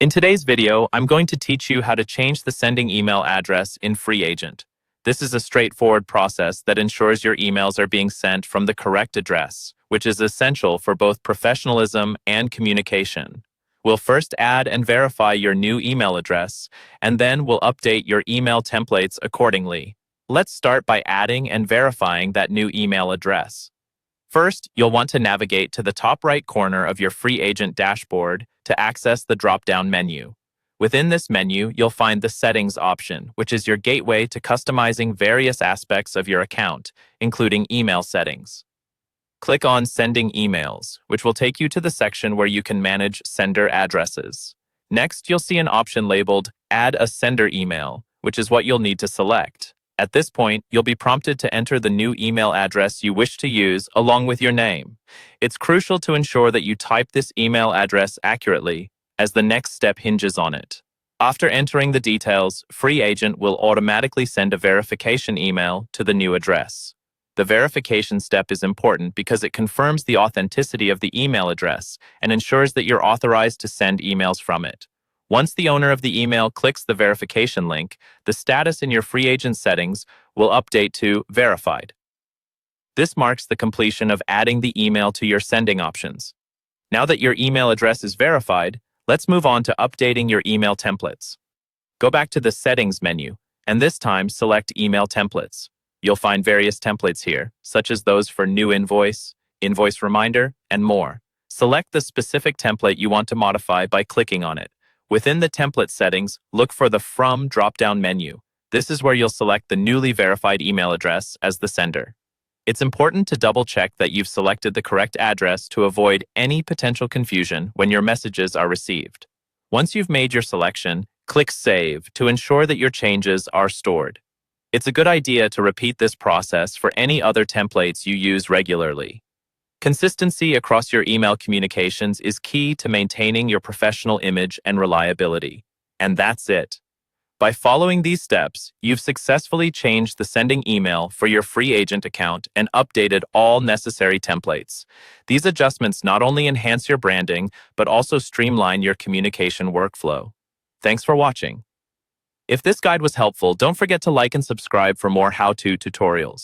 In today's video, I'm going to teach you how to change the sending email address in Freeagent. This is a straightforward process that ensures your emails are being sent from the correct address, which is essential for both professionalism and communication. We'll first add and verify your new email address, and then we'll update your email templates accordingly. Let's start by adding and verifying that new email address. First, you'll want to navigate to the top right corner of your Freeagent dashboard to access the drop-down menu. Within this menu, you'll find the Settings option, which is your gateway to customizing various aspects of your account, including email settings. Click on Sending Emails, which will take you to the section where you can manage sender addresses. Next, you'll see an option labeled Add a Sender Email, which is what you'll need to select. At this point, you'll be prompted to enter the new email address you wish to use along with your name. It's crucial to ensure that you type this email address accurately, as the next step hinges on it. After entering the details, Freeagent will automatically send a verification email to the new address. The verification step is important because it confirms the authenticity of the email address and ensures that you're authorized to send emails from it. Once the owner of the email clicks the verification link, the status in your Freeagent settings will update to Verified. This marks the completion of adding the email to your sending options. Now that your email address is verified, let's move on to updating your email templates. Go back to the Settings menu, and this time select Email Templates. You'll find various templates here, such as those for new invoice, invoice reminder, and more. Select the specific template you want to modify by clicking on it. Within the template settings, look for the From drop-down menu. This is where you'll select the newly verified email address as the sender. It's important to double-check that you've selected the correct address to avoid any potential confusion when your messages are received. Once you've made your selection, click Save to ensure that your changes are stored. It's a good idea to repeat this process for any other templates you use regularly. Consistency across your email communications is key to maintaining your professional image and reliability. And that's it. By following these steps, you've successfully changed the sending email for your Freeagent account and updated all necessary templates. These adjustments not only enhance your branding, but also streamline your communication workflow. Thanks for watching. If this guide was helpful, don't forget to like and subscribe for more how-to tutorials.